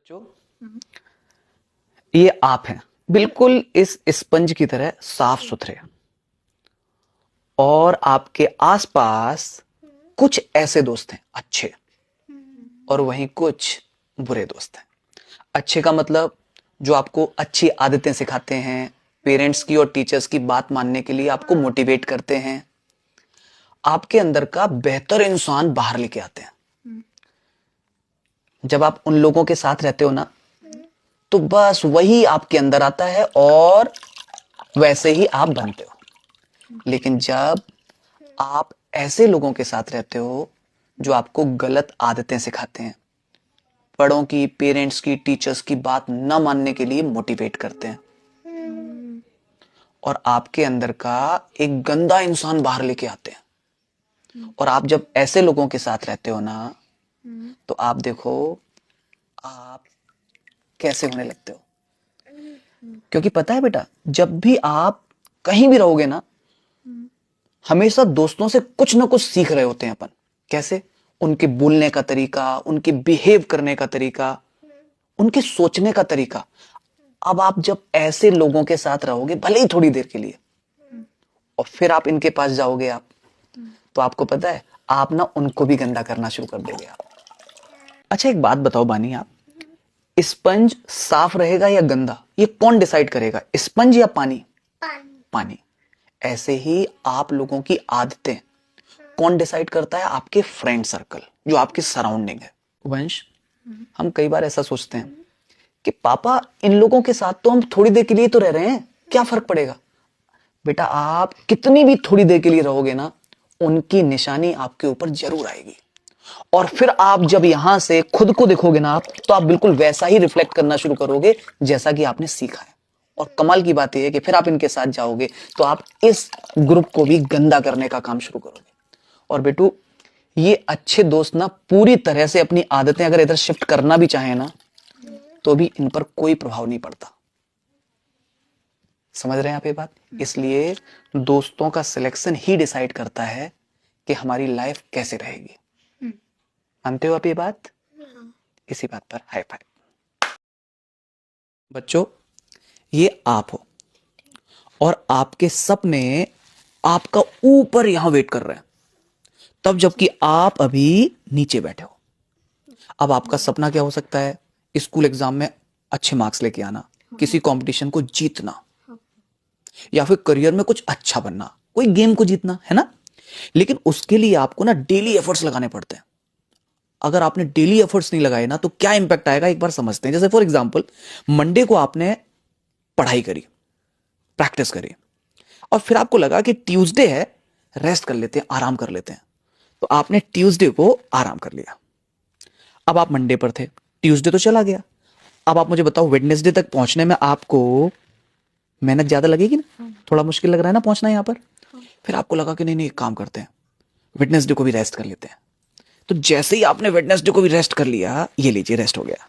जो ये आप हैं बिल्कुल इस स्पंज की तरह साफ सुथरे और आपके आसपास कुछ ऐसे दोस्त हैं अच्छे और वहीं कुछ बुरे दोस्त हैं। अच्छे का मतलब जो आपको अच्छी आदतें सिखाते हैं, पेरेंट्स की और टीचर्स की बात मानने के लिए आपको मोटिवेट करते हैं, आपके अंदर का बेहतर इंसान बाहर लेके आते हैं। जब आप उन लोगों के साथ रहते हो ना तो बस वही आपके अंदर आता है और वैसे ही आप बनते हो। लेकिन जब आप ऐसे लोगों के साथ रहते हो जो आपको गलत आदतें सिखाते हैं, बड़ों की, पेरेंट्स की, टीचर्स की बात न मानने के लिए मोटिवेट करते हैं और आपके अंदर का एक गंदा इंसान बाहर लेके आते हैं, और आप जब ऐसे लोगों के साथ रहते हो ना तो आप देखो आप कैसे होने लगते हो। क्योंकि पता है बेटा, जब भी आप कहीं भी रहोगे ना, हमेशा दोस्तों से कुछ ना कुछ सीख रहे होते हैं अपन। कैसे? उनके बोलने का तरीका, उनके बिहेव करने का तरीका, उनके सोचने का तरीका। अब आप जब ऐसे लोगों के साथ रहोगे भले ही थोड़ी देर के लिए और फिर आप इनके पास जाओगे आप, तो आपको पता है आप ना उनको भी गंदा करना शुरू कर देंगे आप। अच्छा एक बात बताओ बानी, आप स्पंज साफ रहेगा या गंदा, ये कौन डिसाइड करेगा, स्पंज या पानी? पानी। ऐसे ही आप लोगों की आदतें कौन डिसाइड करता है? आपके फ्रेंड सर्कल, जो आपके सराउंडिंग है। वंश, हम कई बार ऐसा सोचते हैं कि पापा इन लोगों के साथ तो हम थोड़ी देर के लिए तो रह रहे हैं, क्या फर्क पड़ेगा? बेटा आप कितनी भी थोड़ी देर के लिए रहोगे ना, उनकी निशानी आपके ऊपर जरूर आएगी और फिर आप जब यहां से खुद को देखोगे ना आप, तो आप बिल्कुल वैसा ही रिफ्लेक्ट करना शुरू करोगे जैसा कि आपने सीखा है। और कमाल की बात यह है कि फिर आप इनके साथ जाओगे तो आप इस ग्रुप को भी गंदा करने का काम शुरू करोगे। और बेटू, ये अच्छे दोस्त ना पूरी तरह से अपनी आदतें अगर इधर शिफ्ट करना भी चाहे ना तो भी इन पर कोई प्रभाव नहीं पड़ता। समझ रहे हैं आप ये बात? इसलिए दोस्तों का सिलेक्शन ही डिसाइड करता है कि हमारी लाइफ कैसे रहेगी। मानते हो आप ये बात? इसी बात पर हाई फाइव। बच्चों, ये आप हो और आपके सपने आपका ऊपर यहां वेट कर रहे हैं, तब जबकि आप अभी नीचे बैठे हो। अब आपका सपना क्या हो सकता है? स्कूल एग्जाम में अच्छे मार्क्स लेके आना, किसी कंपटीशन को जीतना, या फिर करियर में कुछ अच्छा बनना, कोई गेम को जीतना, है ना? लेकिन उसके लिए आपको ना डेली एफर्ट्स लगाने पड़ते हैं। अगर आपने डेली एफर्ट्स नहीं लगाए ना तो क्या इंपैक्ट आएगा एक बार समझते हैं। जैसे फॉर एग्जांपल, मंडे को आपने पढ़ाई करी, प्रैक्टिस करी, और फिर आपको लगा कि ट्यूसडे है, रेस्ट कर लेते हैं, आराम कर लेते हैं, तो आपने ट्यूसडे को आराम कर लिया। अब आप मंडे पर थे, ट्यूसडे तो चला गया। अब आप मुझे बताओ, वेडनेसडे तक पहुंचने में आपको मेहनत ज्यादा लगेगी ना? थोड़ा मुश्किल लग रहा है ना पहुंचना यहां पर। फिर आपको लगा कि नहीं नहीं, एक काम करते हैं, वेडनेसडे को भी रेस्ट कर लेते हैं। तो जैसे ही आपने वेडनेसडे को भी रेस्ट कर लिया, ये लीजिए रेस्ट हो गया।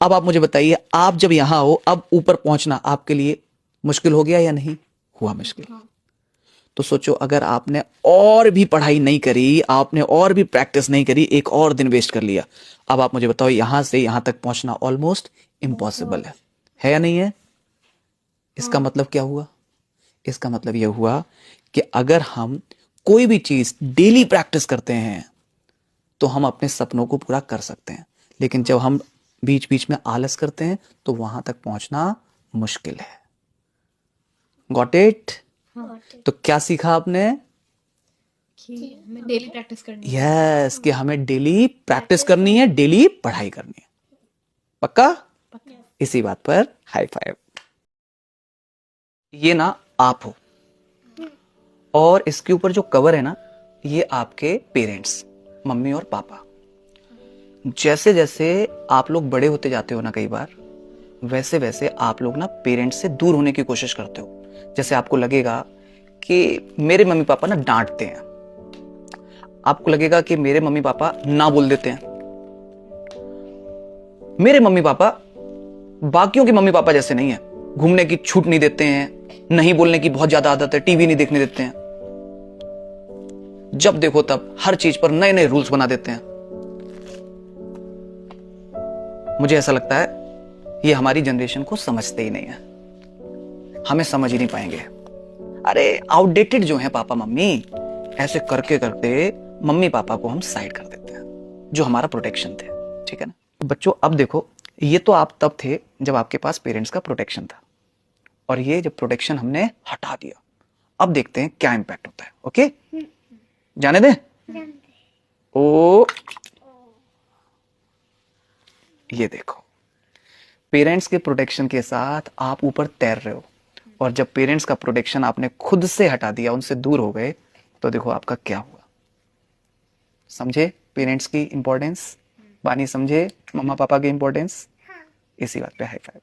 अब आप मुझे बताइए, आप जब यहां हो, अब ऊपर पहुंचना आपके लिए मुश्किल हो गया या नहीं हुआ मुश्किल? तो सोचो, अगर आपने और भी पढ़ाई नहीं करी, आपने और भी प्रैक्टिस नहीं करी, एक और दिन वेस्ट कर लिया, अब आप मुझे बताओ यहां से यहां तक पहुंचना ऑलमोस्ट इम्पॉसिबल है या नहीं है? इसका मतलब क्या हुआ? इसका मतलब यह हुआ कि अगर हम कोई भी चीज डेली प्रैक्टिस करते हैं तो हम अपने सपनों को पूरा कर सकते हैं, लेकिन जब हम बीच बीच में आलस करते हैं तो वहां तक पहुंचना मुश्किल है। Got it? तो क्या सीखा आपने? कि हमें डेली प्रैक्टिस करनी है। यस, कि हमें डेली प्रैक्टिस करनी है, डेली पढ़ाई करनी है। पक्का? इसी बात पर हाई फाइव। ये ना आप हो और इसके ऊपर जो कवर है ना, ये आपके पेरेंट्स, मम्मी और पापा। जैसे जैसे आप लोग बड़े होते जाते हो ना, कई बार वैसे वैसे आप लोग ना पेरेंट्स से दूर होने की कोशिश करते हो। जैसे आपको लगेगा कि मेरे मम्मी पापा ना डांटते हैं, आपको लगेगा कि मेरे मम्मी पापा ना बोल देते हैं, मेरे मम्मी पापा बाकियों के मम्मी पापा जैसे नहीं है, घूमने की छूट नहीं देते हैं, नहीं बोलने की बहुत ज्यादा आदत है, टीवी नहीं देखने देते हैं, जब देखो तब हर चीज पर नए नए रूल्स बना देते हैं। मुझे ऐसा लगता है ये हमारी जनरेशन को समझते ही नहीं है, हमें समझ ही नहीं पाएंगे। अरे आउटडेटेड जो है पापा मम्मी, ऐसे करके करते मम्मी पापा को हम साइड कर देते हैं जो हमारा प्रोटेक्शन थे, ठीक है ना। तो बच्चों अब देखो, ये तो आप तब थे जब आपके पास पेरेंट्स का प्रोटेक्शन था, और ये जब प्रोटेक्शन हमने हटा दिया, अब देखते हैं क्या इंपैक्ट होता है। ओके, जाने दें। ओ ये देखो, पेरेंट्स के प्रोटेक्शन के साथ आप ऊपर तैर रहे हो, और जब पेरेंट्स का प्रोटेक्शन आपने खुद से हटा दिया, उनसे दूर हो गए, तो देखो आपका क्या हुआ। समझे पेरेंट्स की इंपॉर्टेंस? बानी समझे मम्मा पापा की इंपॉर्टेंस? इसी बात पे हाई फाइव।